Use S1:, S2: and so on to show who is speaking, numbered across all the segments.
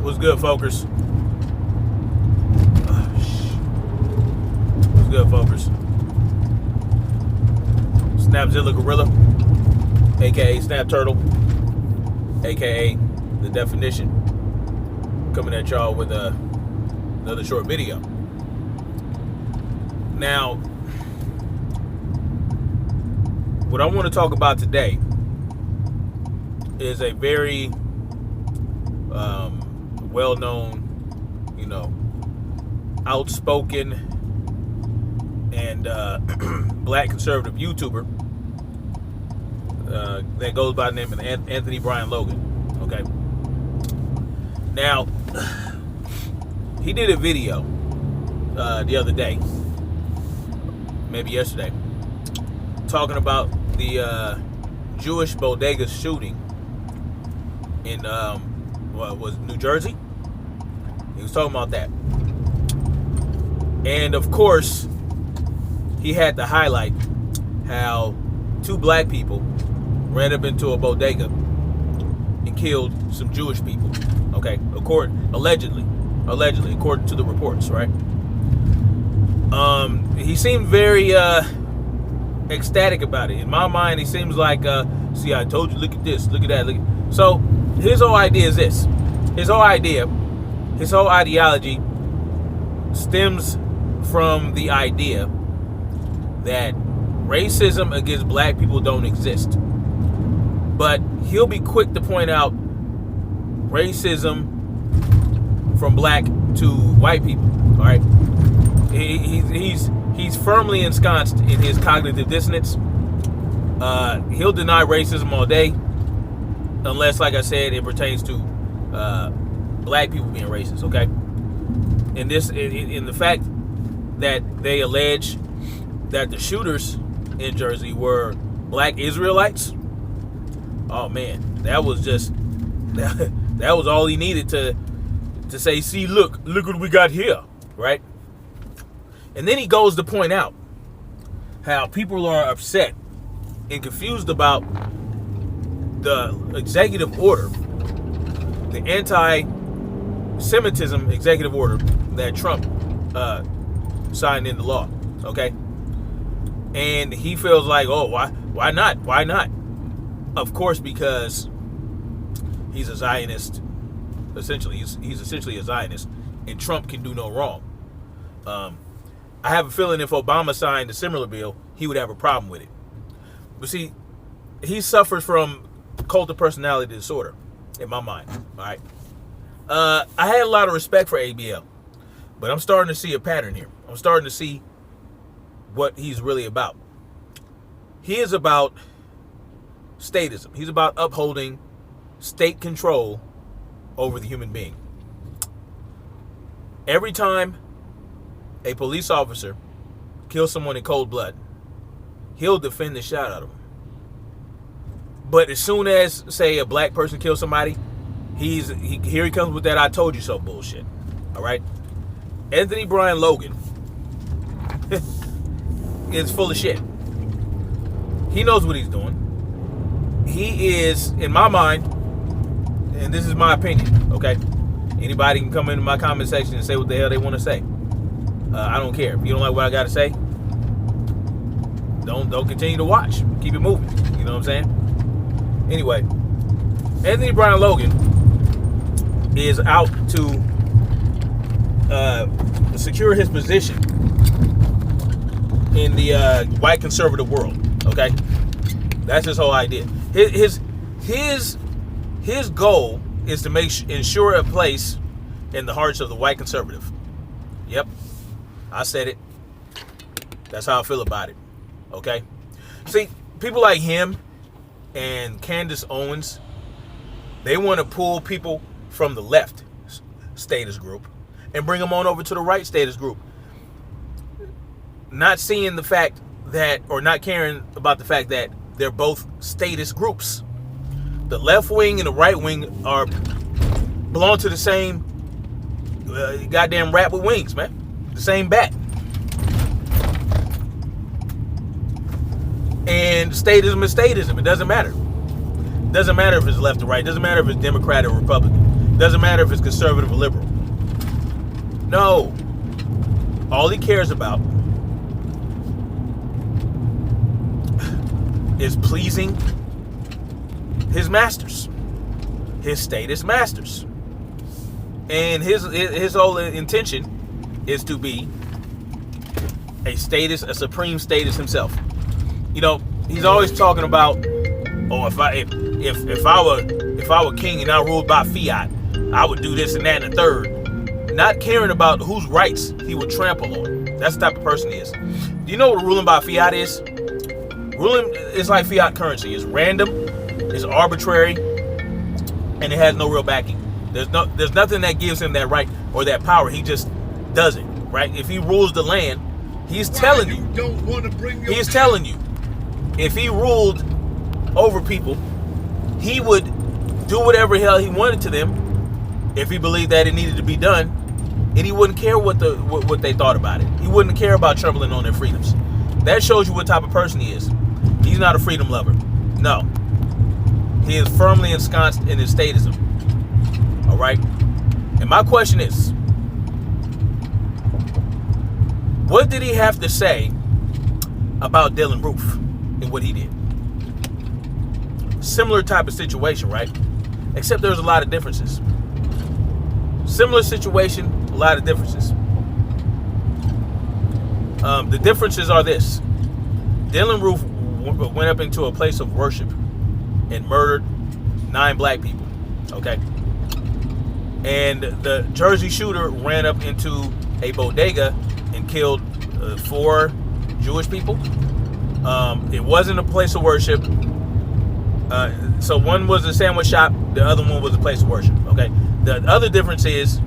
S1: What's good, folkers? What's good, folkers? Snapzilla Gorilla, aka Snap Turtle, aka The Definition, coming at y'all with another short video. Now, what I want to talk about today is a very well-known, outspoken and black conservative YouTuber that goes by the name of Anthony Brian Logan. Okay. Now, he did a video the other day, maybe yesterday, talking about the Jewish bodega shooting in was New Jersey. He was talking about that, and of course, he had to highlight how two black people ran up into a bodega and killed some Jewish people. Okay, allegedly, according to the reports, right? He seemed very ecstatic about it. In my mind, he seems like, see, I told you, look at this, look at that, So his whole idea is this. His whole ideology stems from the idea that racism against black people don't exist. But he'll be quick to point out racism from black to white people. All right, he's firmly ensconced in his cognitive dissonance. He'll deny racism all day, unless, like I said, it pertains to black people being racist. Okay, in the fact that they allege that the shooters in Jersey were black Israelites. Oh man, that was all he needed to say, see, look what we got here, right? And then he goes to point out how people are upset and confused about the executive order, the anti-Semitism executive order that Trump signed into law, okay? And he feels like, oh, why not? Why not? Of course, because he's a Zionist. Essentially, he's essentially a Zionist, and Trump can do no wrong. I have a feeling if Obama signed a similar bill, he would have a problem with it. But see, he suffers from cult of personality disorder, in my mind. All right. I had a lot of respect for ABL, but I'm starting to see a pattern here. I'm starting to see what he's really about. He is about statism. He's about upholding state control over the human being. Every time a police officer kills someone in cold blood, he'll defend the shit out of them. But as soon as, say, a black person kills somebody, here he comes with that "I told you so" bullshit. All right, Anthony Brian Logan is full of shit. He knows what he's doing. He is, in my mind, and this is my opinion, okay? Anybody can come into my comment section and say what the hell they want to say. I don't care. If you don't like what I got to say, don't continue to watch. Keep it moving. You know what I'm saying? Anyway, Anthony Brian Logan is out to secure his position in the white conservative world. Okay, that's his whole idea. His goal is to ensure a place in the hearts of the white conservative. Yep, I said it. That's how I feel about it. Okay, see, people like him and Candace Owens, they want to pull people from the left status group and bring them on over to the right status group, not seeing the fact that, or not caring about the fact that they're both status groups. The left wing and the right wing belong to the same goddamn rat with wings, man. The same bat. And statism is statism. It doesn't matter. It doesn't matter if it's left or right. It doesn't matter if it's Democrat or Republican. Doesn't matter if it's conservative or liberal. No. All he cares about is pleasing his masters, his status masters. And his whole intention is to be a supreme status himself. You know, he's always talking about, oh, if I were king and I ruled by fiat, I would do this and that and the third. Not caring about whose rights he would trample on. That's the type of person he is. Do you know what ruling by fiat is? Ruling is like fiat currency. It's random, it's arbitrary, and it has no real backing. There's nothing that gives him that right or that power. He just does it, right? If he rules the land, he's telling you. He's telling you, if he ruled over people, he would do whatever hell he wanted to them if he believed that it needed to be done, and he wouldn't care what they thought about it. He wouldn't care about trampling on their freedoms. That shows you what type of person he is. He's not a freedom lover. No. He is firmly ensconced in his statism. All right? And my question is, what did he have to say about Dylann Roof and what he did? Similar type of situation, right? Except there's a lot of differences. Similar situation, a lot of differences. The differences are this. Dylann Roof went up into a place of worship and murdered 9 black people. Okay? And the Jersey shooter ran up into a bodega and killed 4 Jewish people. It wasn't a place of worship. So one was a sandwich shop, the other one was a place of worship. Okay? The other difference is,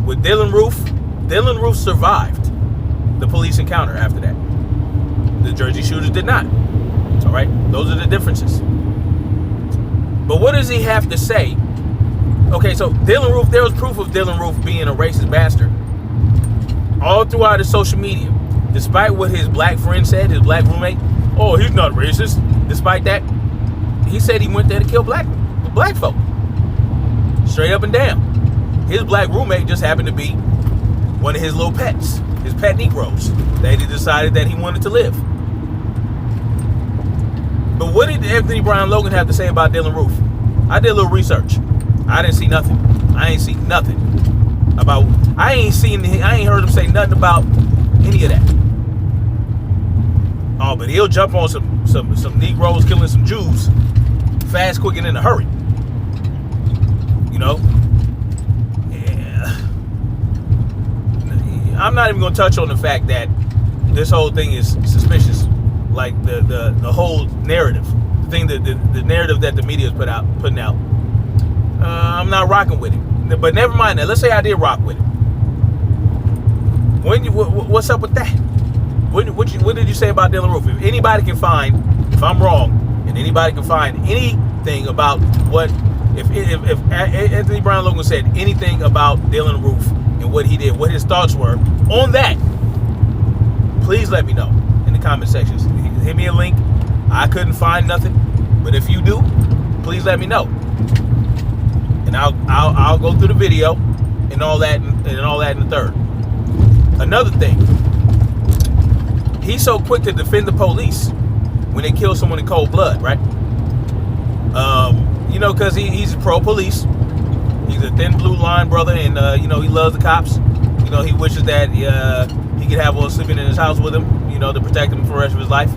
S1: with Dylann Roof survived the police encounter after that. The Jersey shooters did not. All right? Those are the differences. But what does he have to say? Okay, so Dylann Roof, there was proof of Dylann Roof being a racist bastard all throughout his social media. Despite what his black friend said, his black roommate, oh, he's not racist. Despite that, he said he went there to kill black folk. Straight up and down. His black roommate just happened to be one of his little pets, his pet Negroes, that he decided that he wanted to live. But what did Anthony Brian Logan have to say about Dylann Roof? I did a little research. I didn't see nothing. I ain't seen nothing about. I ain't heard him say nothing about any of that. Oh, but he'll jump on some Negroes killing some Jews fast, quick, and in a hurry. You know? Yeah. I'm not even going to touch on the fact that this whole thing is suspicious. Like the whole narrative, the narrative that the media is putting out. I'm not rocking with it. But never mind that. Let's say I did rock with it. What's up with that? What did you say about Dylann Roof? If anybody can find, if I'm wrong, and anybody can find anything about if Anthony Brian Logan said anything about Dylann Roof and what he did, what his thoughts were on that, please let me know in the comment sections. Hit me a link. I couldn't find nothing, but if you do, please let me know, and I'll go through the video and all that in the third. Another thing, he's so quick to defend the police when they kill someone in cold blood, right? You know, because he's pro-police. He's a thin blue line brother, and you know, he loves the cops. You know, he wishes that he could have one sleeping in his house with him, you know, to protect him for the rest of his life,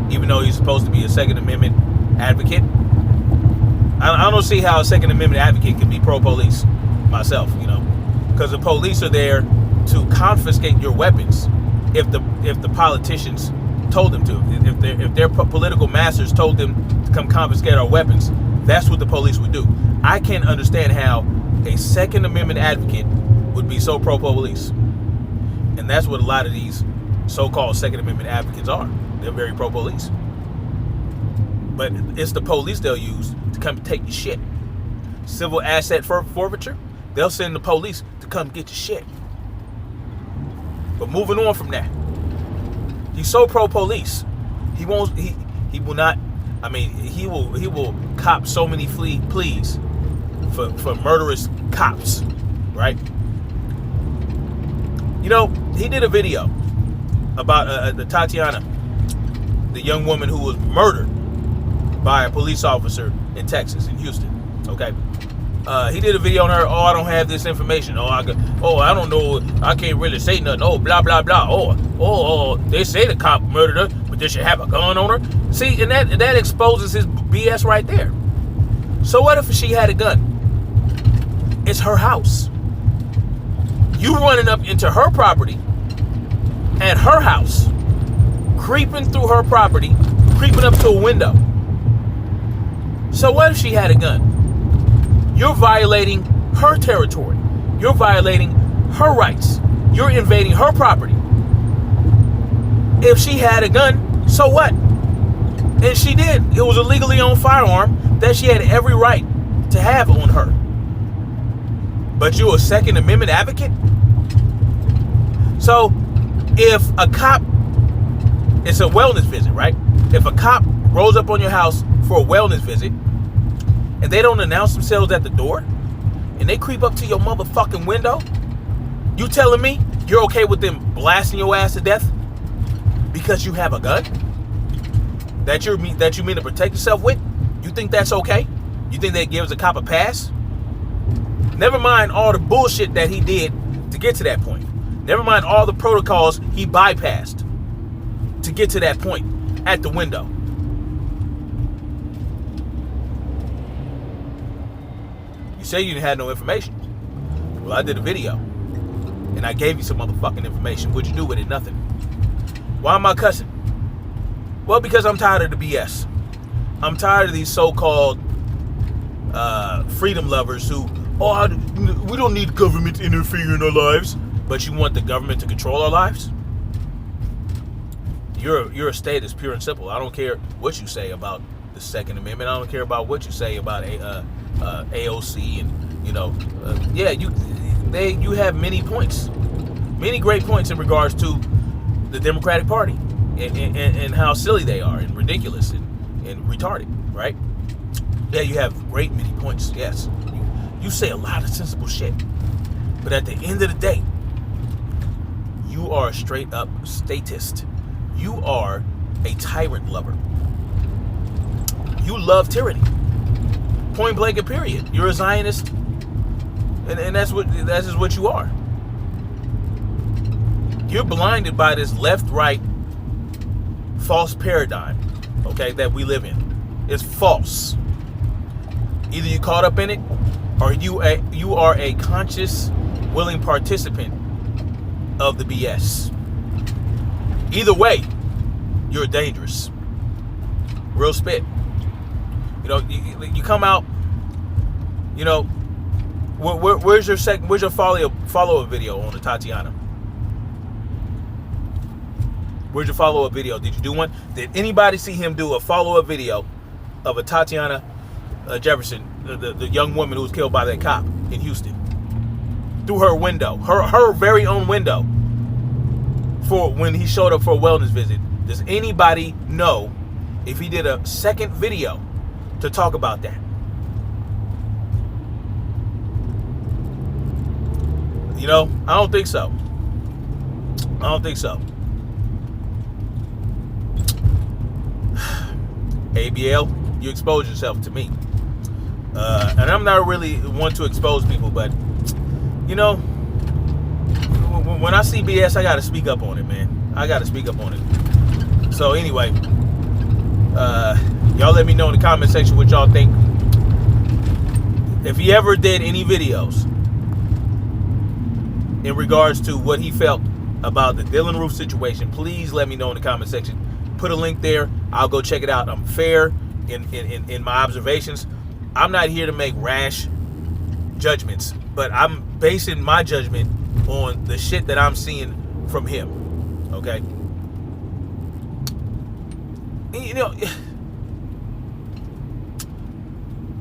S1: even though he's supposed to be a Second Amendment advocate. I don't see how a Second Amendment advocate can be pro-police myself, you know, because the police are there to confiscate your weapons if the politicians told them to. If their political masters told them to come confiscate our weapons, that's what the police would do. I can't understand how a Second Amendment advocate would be so pro-police. And that's what a lot of these so-called Second Amendment advocates are. They're very pro-police. But it's the police they'll use to come take your shit. Civil asset forfeiture, they'll send the police to come get your shit. But moving on from that, he's so pro-police. He will cop so many pleas for murderous cops, right? You know, he did a video about the Tatiana, the young woman who was murdered by a police officer in Texas, in Houston. Okay, he did a video on her. Oh, I don't have this information. I don't know. I can't really say nothing. Oh, blah blah blah. Oh, they say the cop murdered her, but did she have a gun on her? See, and that exposes his BS right there. So what if she had a gun? It's her house. You running up into her property at her house, creeping through her property, creeping up to a window. So what if she had a gun? You're violating her territory. You're violating her rights. You're invading her property. If she had a gun, so what? And she did. It was a legally owned firearm that she had every right to have on her. But you're a Second Amendment advocate? So, if a cop, it's a wellness visit, right? If a cop rolls up on your house for a wellness visit, and they don't announce themselves at the door, and they creep up to your motherfucking window, you telling me you're okay with them blasting your ass to death because you have a gun that you mean to protect yourself with? You think that's okay? You think that gives a cop a pass? Never mind all the bullshit that he did to get to that point. Never mind all the protocols he bypassed to get to that point at the window. You say you had no information. Well, I did a video, and I gave you some motherfucking information. What'd you do with it? Nothing. Why am I cussing? Well, because I'm tired of the BS. I'm tired of these so-called freedom lovers who, we don't need government to interfere in our lives, but you want the government to control our lives? You're a statist, pure and simple. I don't care what you say about the Second Amendment. I don't care about what you say about AOC and you have many points, many great points in regards to the Democratic Party and how silly they are and ridiculous and retarded, right? Yeah, you have great many points. Yes, you say a lot of sensible shit, but at the end of the day, you are a straight up statist. You are a tyrant lover. You love tyranny. Point blank and period. You're a Zionist, and that's what you are. You're blinded by this left-right false paradigm, okay, that we live in. It's false. Either you're caught up in it, or you are a conscious, willing participant of the BS. Either way, you're dangerous. Real spit. You come out. Where's your follow-up video on the Tatiana? Where's your follow-up video? Did you do one? Did anybody see him do a follow-up video of a Tatiana Jefferson, the young woman who was killed by that cop in Houston, through her window, her very own window, for when he showed up for a wellness visit? Does anybody know if he did a second video to talk about that? I don't think so. ABL, you expose yourself to me. And I'm not really one to expose people, but, when I see BS, I got to speak up on it, man. I got to speak up on it. So anyway, y'all let me know in the comment section what y'all think. If he ever did any videos in regards to what he felt about the Dylan Roof situation, please let me know in the comment section. Put a link there. I'll go check it out. I'm fair in my observations. I'm not here to make rash judgments, but I'm basing my judgment on the shit that I'm seeing from him. Okay?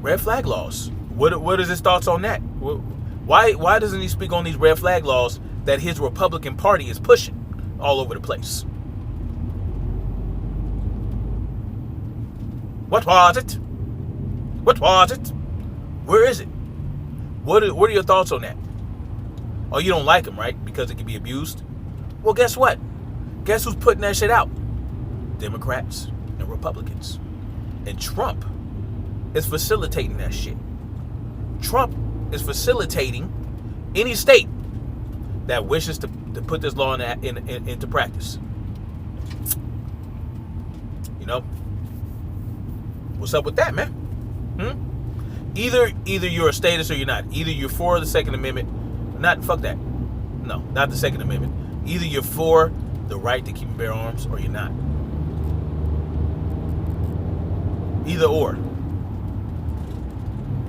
S1: Red flag laws. What is his thoughts on that? Why doesn't he speak on these red flag laws that his Republican Party is pushing all over the place? What was it? Where is it? What are your thoughts on that? Oh, you don't like him, right? Because it can be abused? Well, guess what? Guess who's putting that shit out? Democrats and Republicans. And Trump is facilitating that shit. Trump is facilitating any state that wishes to put this law into practice. You know? What's up with that, man? Either you're a statist or you're not. Either you're for the Second Amendment. Fuck that. No, not the Second Amendment. Either you're for the right to keep and bear arms or you're not. Either or.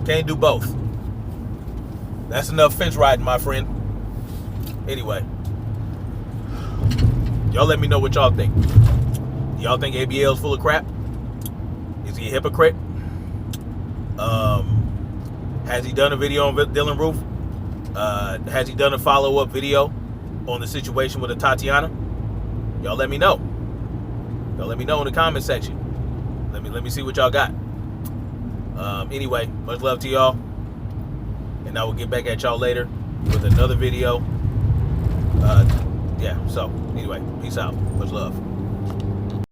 S1: Can't do both. That's enough fence riding, my friend. Anyway. Y'all let me know what y'all think. Do y'all think ABL's full of crap? Is he a hypocrite? Has he done a video on Dylan Roof? Has he done a follow-up video on the situation with Tatiana? Y'all let me know. Y'all let me know in the comment section. Let me see what y'all got. Anyway, much love to y'all. And I will get back at y'all later with another video. So anyway, peace out. Much love.